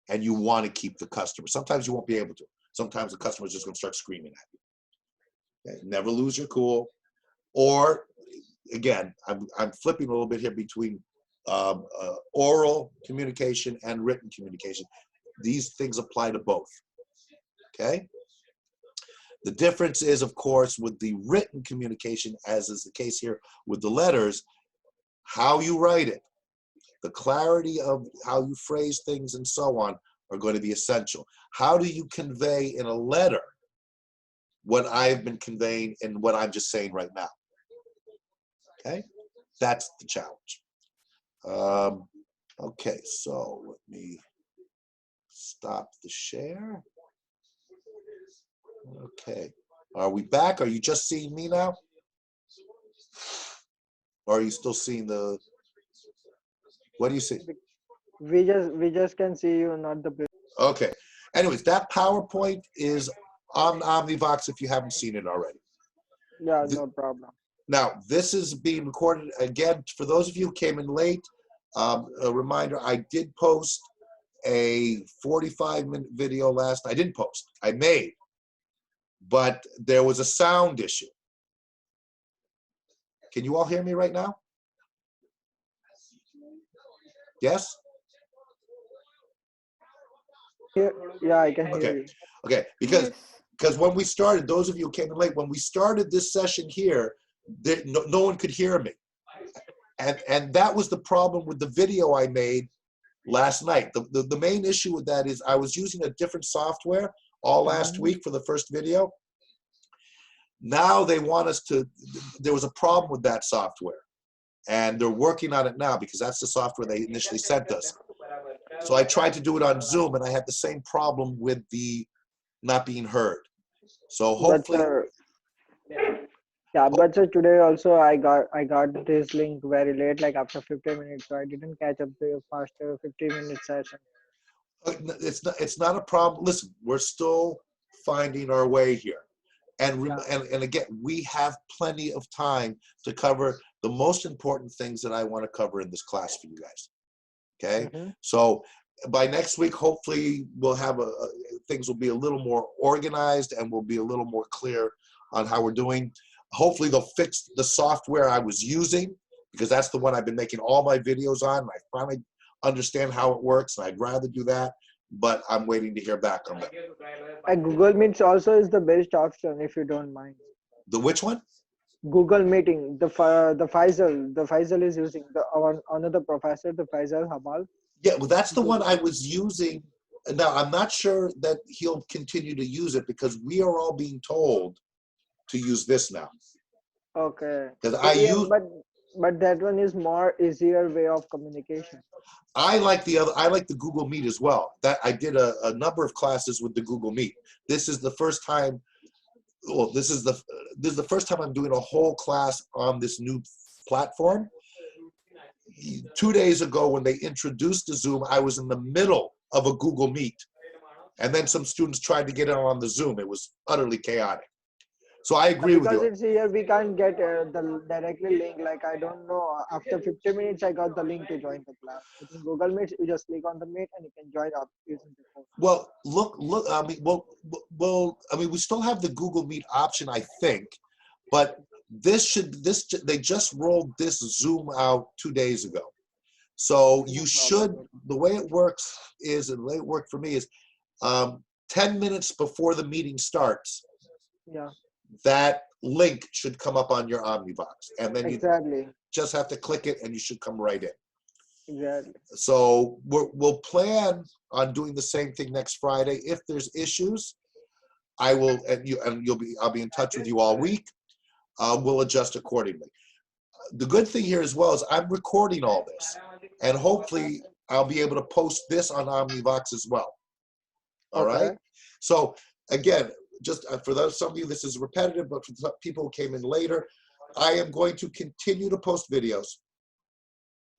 and you want to keep the customer. Sometimes you won't be able to. Sometimes the customer is just going to start screaming at you. Okay? Never lose your cool. Or again, I'm flipping a little bit here between oral communication and written communication. These things apply to both. Okay. The difference is, of course, with the written communication, as is the case here with the letters, how you write it, the clarity of how you phrase things and so on are going to be essential. How do you convey in a letter what I've been conveying and what I'm just saying right now? Okay, that's the challenge. Okay, so let me stop the share. Okay, are we back? Are you just seeing me now? Or are you still seeing the, what do you see? We just can see you, not the. Okay, anyways, that PowerPoint is on Omnivox if you haven't seen it already. Yeah, no problem. Now, this is being recorded again. For those of you who came in late, a reminder, I did post a 45-minute video I didn't post, I made, but there was a sound issue. Can you all hear me right now? Yes? Yeah, I can hear you. Okay, because when we started, those of you who came in late, when we started this session here, no one could hear me. And that was the problem with the video I made last night. The main issue with that is I was using a different software all last week for the first video. Now they want us to, there was a problem with that software. And they're working on it now because that's the software they initially sent us. So I tried to do it on Zoom and I had the same problem with the not being heard. So hopefully. But sir, today also I got this link very late, like after 15 minutes, so I didn't catch up the faster 15-minute session. It's not a problem. Listen, we're still finding our way here. And again, we have plenty of time to cover the most important things that I want to cover in this class for you guys. Okay, so by next week, hopefully we'll have things will be a little more organized and we'll be a little more clear on how we're doing. Hopefully they'll fix the software I was using because that's the one I've been making all my videos on. And I finally understand how it works and I'd rather do that, but I'm waiting to hear back on that. Google Meets also is the best option if you don't mind. The which one? Google Meeting. The Faisal is using the another professor, the Faisal Hamal. Yeah, well, that's the one I was using. Now, I'm not sure that he'll continue to use it because we are all being told to use this now. Okay. Because I Yeah, use, but that one is more easier way of communication. I like the other, I like the Google Meet as well. That I did a number of classes with the Google Meet. This is the first time, well, this is the first time I'm doing a whole class on this new platform. 2 days ago when they introduced the Zoom, I was in the middle of a Google Meet. And then some students tried to get on the Zoom. It was utterly chaotic. So I agree with Because you. it's here, we can't get the directly link. Like, I don't know. After 50 minutes, I got the link to join the class. But in Google Meet, you just click on the Meet and you can join up using the code. Well, look. I mean, I mean, we still have the Google Meet option, I think, but they just rolled this Zoom out 2 days ago. So you should. The way it works is, and the way it worked for me is, 10 minutes before the meeting starts, Yeah, that link should come up on your Omnibox, and then you exactly. just have to click it, and you should come right in. Exactly. So we'll plan on doing the same thing next Friday. If there's issues, I will, I'll be in touch with you all week. We'll adjust accordingly. The good thing here as well is I'm recording all this, and hopefully I'll be able to post this on Omnivox as well. All right. Okay. So again, just for those, some of you, this is repetitive, but for some people who came in later, I am going to continue to post videos,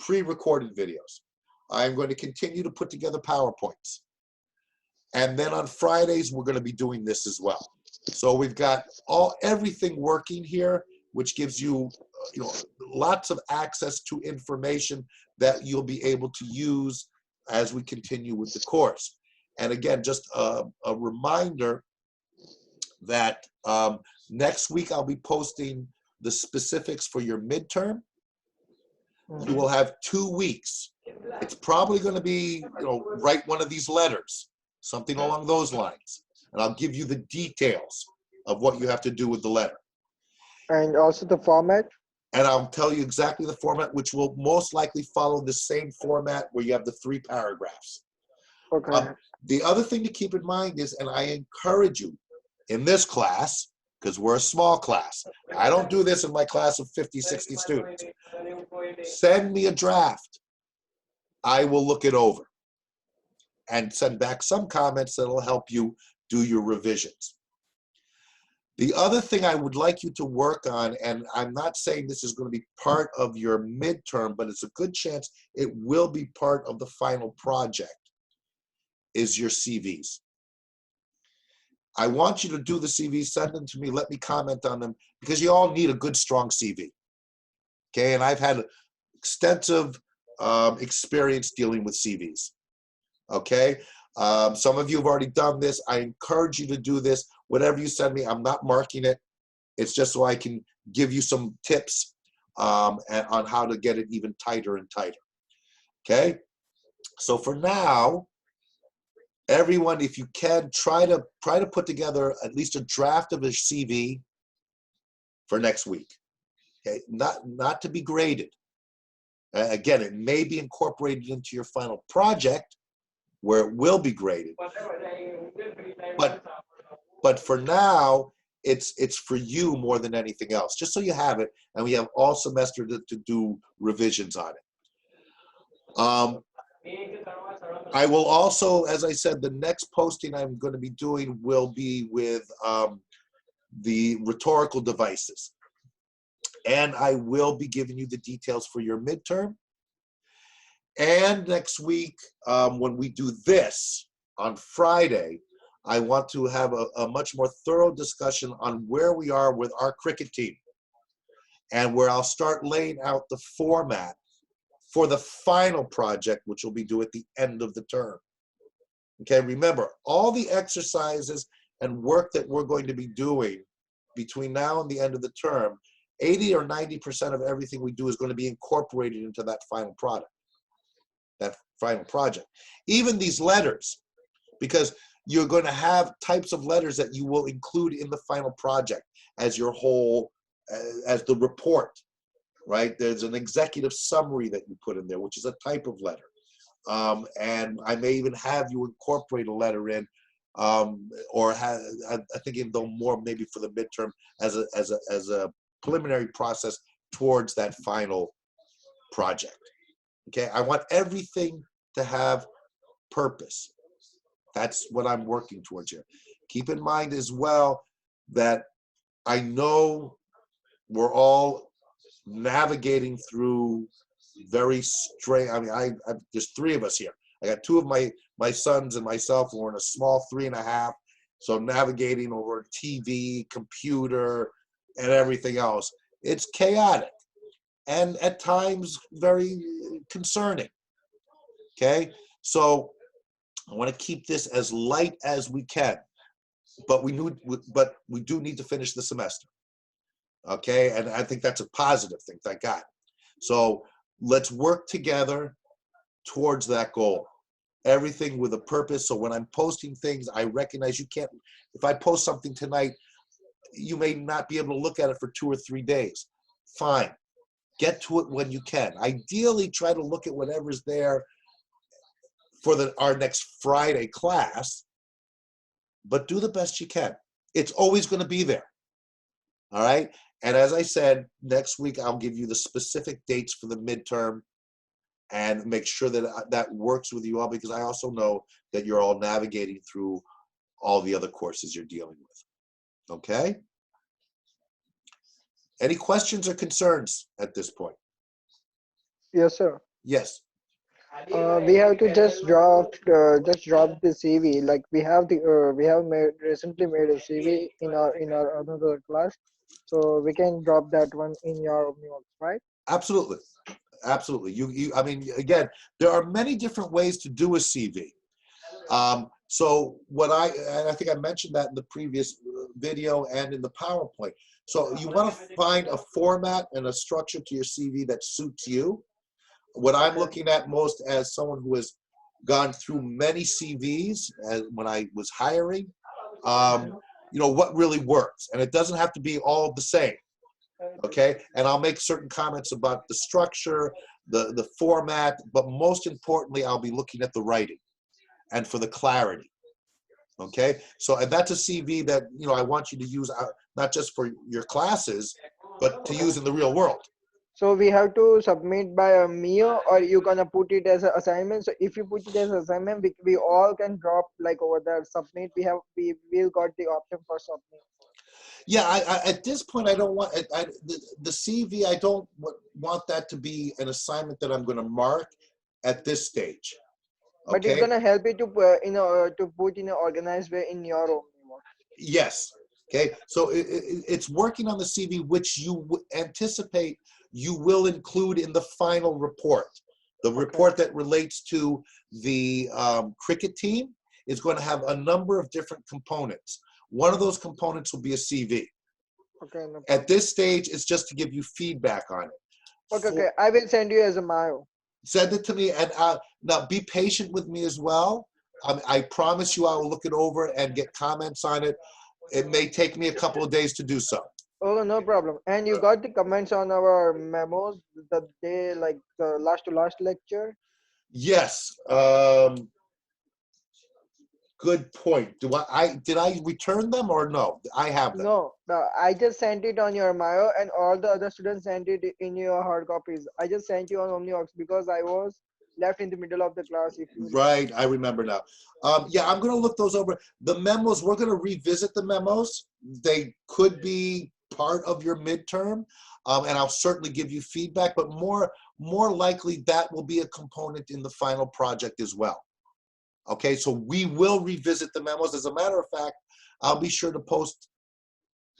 pre-recorded videos. I'm going to continue to put together PowerPoints. And then on Fridays, we're going to be doing this as well. So we've got everything working here, which gives you, lots of access to information that you'll be able to use as we continue with the course. And again, just a reminder that next week I'll be posting the specifics for your midterm. You will have 2 weeks. It's probably going to be, write one of these letters, something along those lines. And I'll give you the details of what you have to do with the letter. And also the format. And I'll tell you exactly the format, which will most likely follow the same format where you have the 3 paragraphs. Okay. The other thing to keep in mind is, and I encourage you in this class, because we're a small class. I don't do this in my class of 50, 60 students. Send me a draft. I will look it over and send back some comments that will help you do your revisions. The other thing I would like you to work on, and I'm not saying this is going to be part of your midterm, but it's a good chance it will be part of the final project, is your CVs. I want you to do the CVs, send them to me, let me comment on them, because you all need a good, strong CV. Okay, and I've had extensive experience dealing with CVs. Okay, some of you have already done this. I encourage you to do this. Whatever you send me, I'm not marking it. It's just so I can give you some tips on how to get it even tighter and tighter. Okay, so for now, everyone, if you can, try to put together at least a draft of a CV for next week. Okay, not to be graded. Again, it may be incorporated into your final project where it will be graded. But for now, it's for you more than anything else, just so you have it, and we have all semester to do revisions on it. I will also, as I said, the next posting I'm going to be doing will be with the rhetorical devices. And I will be giving you the details for your midterm. And next week, when we do this on Friday, I want to have a much more thorough discussion on where we are with our cricket team, and where I'll start laying out the format for the final project, which will be due at the end of the term. Okay, remember, all the exercises and work that we're going to be doing between now and the end of the term, 80 or 90% of everything we do is going to be incorporated into that final product, that final project. Even these letters, because you're going to have types of letters that you will include in the final project. as your whole, as the report, right? There's an executive summary that you put in there, which is a type of letter. And I may even have you incorporate a letter in, or I'm thinking though more maybe for the midterm as a preliminary process towards that final project. Okay, I want everything to have purpose. That's what I'm working towards here. Keep in mind as well that I know we're all navigating through very strange. I mean, there's three of us here. I got two of my sons and myself, and we're in a small 3.5. So navigating over TV, computer, and everything else. It's chaotic and at times very concerning. Okay, so I want to keep this as light as we can, but we do need to finish the semester. Okay, and I think that's a positive thing, thank God. So let's work together towards that goal. Everything with a purpose. So when I'm posting things, I recognize you can't, if I post something tonight, you may not be able to look at it for 2 or 3 days. Fine, get to it when you can. Ideally, try to look at whatever's there for our next Friday class, but do the best you can. It's always going to be there. All right. And as I said, next week I'll give you the specific dates for the midterm and make sure that that works with you all, because I also know that you're all navigating through all the other courses you're dealing with. Okay? Any questions or concerns at this point? Yes, sir. Yes. We have to just drop the CV. Like we have recently made a CV in our another class, so we can drop that one in your notes, right? Absolutely. Absolutely. I mean, again, there are many different ways to do a CV. So and I think I mentioned that in the previous video and in the PowerPoint. So you want to find a format and a structure to your CV that suits you. What I'm looking at most as someone who has gone through many CVs when I was hiring, what really works. And it doesn't have to be all the same. Okay, and I'll make certain comments about the structure, the format, but most importantly, I'll be looking at the writing and for the clarity. Okay, so and that's a CV that I want you to use not just for your classes, but to use in the real world. So we have to submit by a Mio, or you gonna put it as an assignment. So if you put it as an assignment, we all can drop like over there submit. We will got the option for submit. Yeah, I at this point I don't want the CV. I don't want that to be an assignment that I'm going to mark at this stage. Okay? But it's gonna help you to to put in an organized way in your own memo. Yes. Okay. So it's working on the CV, which you anticipate you will include in the final report. The report that relates to the cricket team is going to have a number of different components. One of those components will be a CV. Okay. No At this stage, it's just to give you feedback on it. Okay. I will send you as a Mio. Send it to me, and now be patient with me as well. I promise you I will look it over and get comments on it. It may take me a couple of days to do so. Oh, no problem. And you got the comments on our memos the day, like the last to last lecture? Yes. Good point. Did I return them or no? I have them. No, I just sent it on your Mio, and all the other students sent it in your hard copies. I just sent you on OmniOx because I was left in the middle of the class. If you Right, I remember now. Yeah, I'm going to look those over. The memos, we're going to revisit the memos. They could be part of your midterm, and I'll certainly give you feedback, but more likely that will be a component in the final project as well. Okay, so we will revisit the memos. As a matter of fact, I'll be sure to post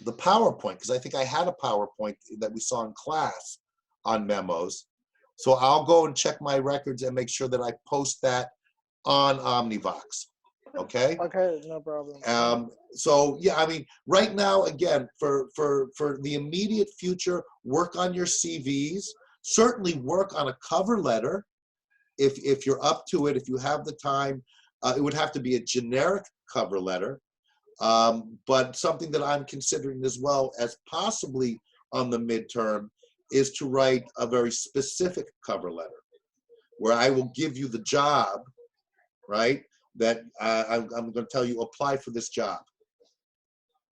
the PowerPoint, because I think I had a PowerPoint that we saw in class on memos. So I'll go and check my records and make sure that I post that on Omnivox. Okay? Okay, no problem. So yeah, I mean, right now, again, for the immediate future, work on your CVs. Certainly work on a cover letter if you're up to it, if you have the time. It would have to be a generic cover letter. But something that I'm considering as well as possibly on the midterm is to write a very specific cover letter where I will give you the job, right? That I'm going to tell you, apply for this job.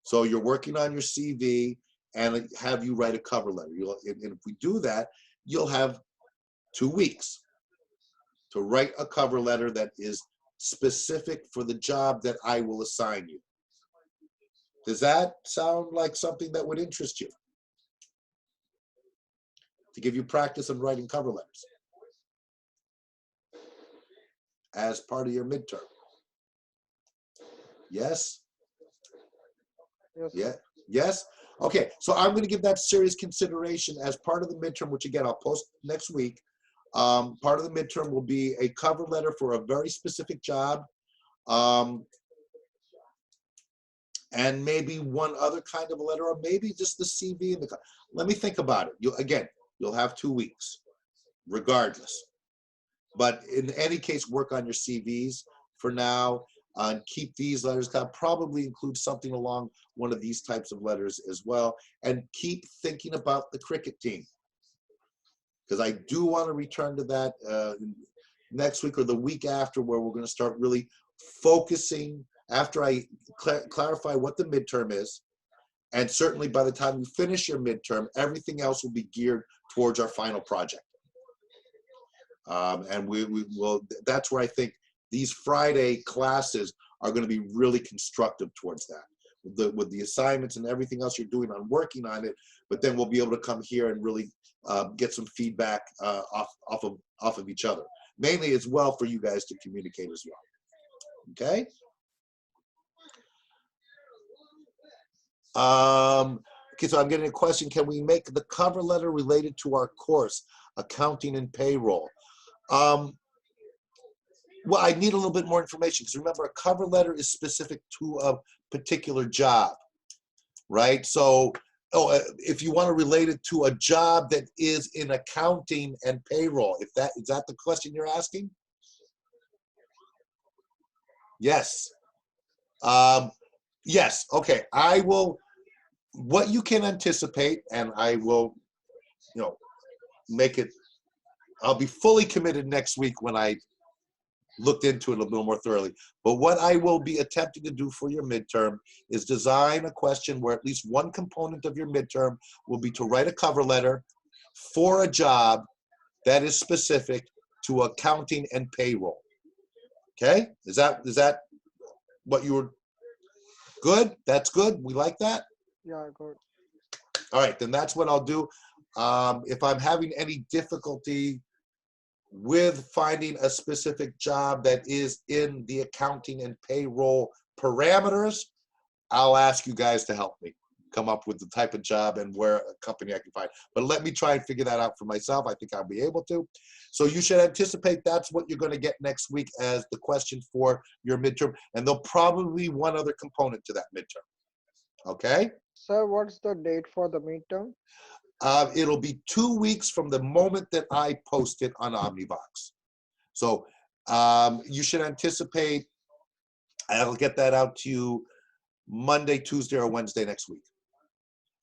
So you're working on your CV and have you write a cover letter. And if we do that, you'll have 2 weeks to write a cover letter that is specific for the job that I will assign you. Does that sound like something that would interest you? To give you practice on writing cover letters as part of your midterm. Yes? Yes. Yeah. Yes? Okay, so I'm going to give that serious consideration as part of the midterm, which again, I'll post next week. Part of the midterm will be a cover letter for a very specific job. And maybe one other kind of a letter, or maybe just the CV. And let me think about it. You'll have 2 weeks, regardless. But in any case, work on your CVs for now. And keep these letters. I'll probably include something along one of these types of letters as well. And keep thinking about the cricket team, because I do want to return to that next week or the week after, where we're going to start really focusing after I clarify what the midterm is. And certainly by the time you finish your midterm, everything else will be geared towards our final project. And we will, that's where I think these Friday classes are going to be really constructive towards that. With the assignments and everything else you're doing on working on it, but then we'll be able to come here and really get some feedback off of each other. Mainly as well for you guys to communicate as well. Okay. Okay, so I'm getting a question. Can we make the cover letter related to our course, accounting and payroll? Well, I need a little bit more information, because remember, a cover letter is specific to a particular job, right? So if you want to relate it to a job that is in accounting and payroll, is that the question you're asking? Yes. Yes. Okay. I will. What you can anticipate, and I will, make it. I'll be fully committed next week when I looked into it a little more thoroughly. But what I will be attempting to do for your midterm is design a question where at least one component of your midterm will be to write a cover letter for a job that is specific to accounting and payroll. Okay? Is that what you were good? That's good. We like that? Yeah, good. All right, then that's what I'll do. If I'm having any difficulty with finding a specific job that is in the accounting and payroll parameters, I'll ask you guys to help me come up with the type of job and where a company I can find. But let me try and figure that out for myself. I think I'll be able to. So you should anticipate that's what you're going to get next week as the question for your midterm. And there'll probably be one other component to that midterm. Okay? Sir, what's the date for the midterm? It'll be 2 weeks from the moment that I post it on Omnivox. So you should anticipate, I'll get that out to you Monday, Tuesday, or Wednesday next week.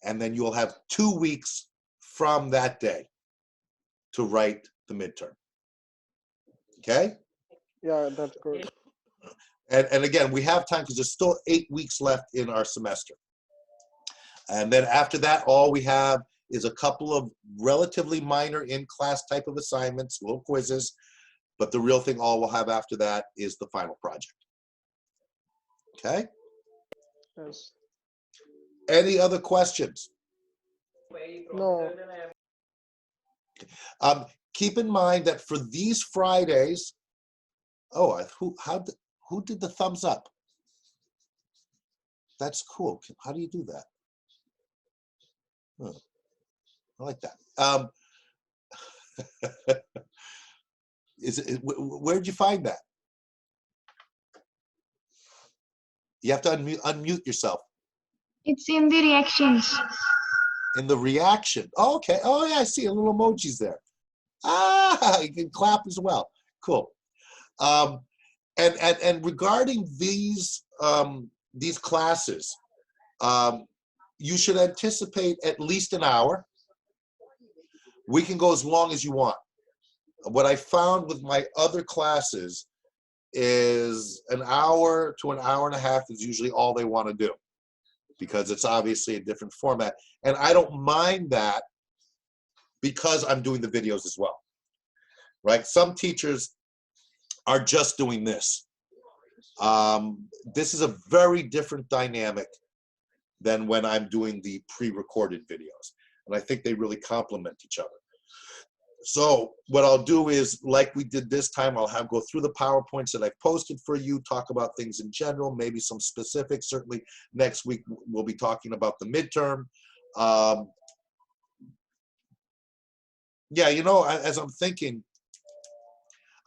And then you'll have 2 weeks from that day to write the midterm. Okay? Yeah, that's good. And again, we have time because there's still 8 weeks left in our semester. And then after that, all we have is a couple of relatively minor in-class type of assignments, little quizzes, but the real thing all we'll have after that is the final project. Okay? Yes. Any other questions? No. Keep in mind that for these Fridays, who did the thumbs up? That's cool. How do you do that? I like that. Where'd you find that? You have to unmute yourself. It's in the reactions. In the reaction. Oh, okay. Oh, yeah, I see a little emojis there. Ah, you can clap as well. Cool. And regarding these these classes, you should anticipate at least an hour. We can go as long as you want. What I found with my other classes is an hour to an hour and a half is usually all they want to do, because it's obviously a different format. And I don't mind that because I'm doing the videos as well, right? Some teachers are just doing this. This is a very different dynamic than when I'm doing the pre-recorded videos. And I think they really complement each other. So what I'll do is, like we did this time, I'll go through the PowerPoints that I've posted for you, talk about things in general, maybe some specifics. Certainly next week we'll be talking about the midterm. Yeah, you know, as I'm thinking,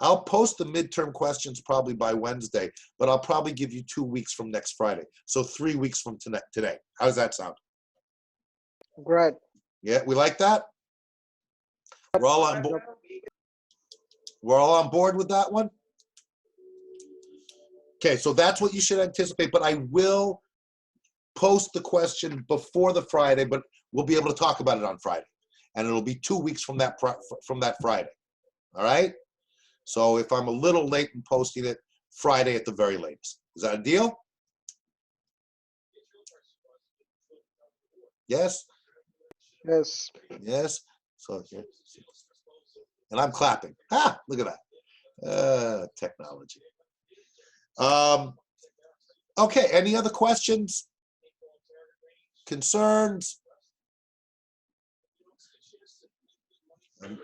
I'll post the midterm questions probably by Wednesday, but I'll probably give you 2 weeks from next Friday. So 3 weeks from today. How does that sound? Great. Yeah, we like that? We're all on board. We're all on board with that one? Okay, so that's what you should anticipate, but I will post the question before the Friday, but we'll be able to talk about it on Friday. And it'll be 2 weeks from that Friday. All right? So if I'm a little late in posting it, Friday at the very latest. Is that a deal? Yes? Yes. Yes? So, and I'm clapping. Ah, look at that. Technology. Okay, any other questions? Concerns?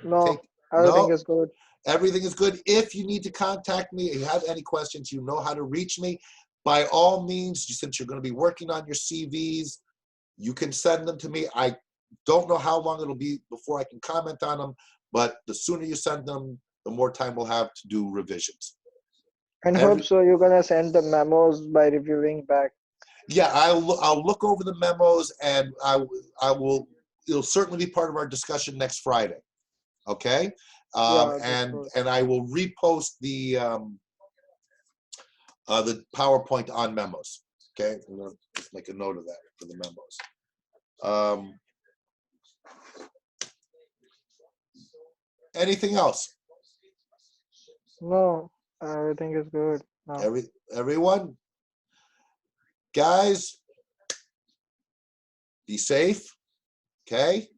No, everything is good. Everything is good. If you need to contact me, if you have any questions, you know how to reach me. By all means, since you're going to be working on your CVs, you can send them to me. I don't know how long it'll be before I can comment on them, but the sooner you send them, the more time we'll have to do revisions. And hope so you're gonna send the memos by reviewing back. Yeah, I'll look over the memos, and I will. It'll certainly be part of our discussion next Friday. Okay, Yeah, and I will repost the PowerPoint on memos. Okay, I'm gonna just make a note of that for the memos. Anything else? No, everything is good now. Everyone, guys, be safe. Okay.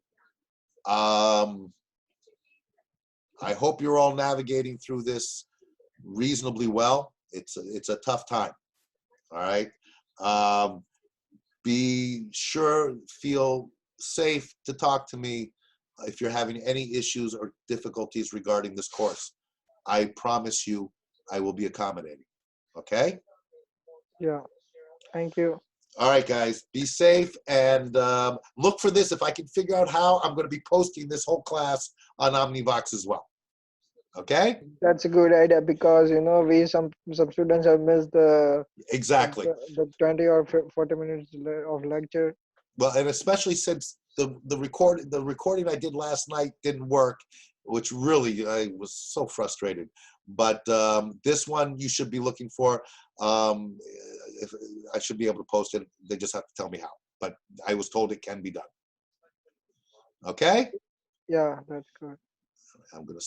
I hope you're all navigating through this reasonably well. It's a tough time. All right. Be sure, feel safe to talk to me if you're having any issues or difficulties regarding this course. I promise you, I will be accommodating. Okay. Yeah. Thank you. All right, guys, be safe, and look for this. If I can figure out how, I'm going to be posting this whole class on OmniVox as well. Okay? That's a good idea, because you know some students have missed the Exactly. the 20 or 40 minutes of lecture. Well, and especially since the recording I did last night didn't work, which really I was so frustrated. But this one you should be looking for. If I should be able to post it, they just have to tell me how. But I was told it can be done. Okay? Yeah, that's good. I'm gonna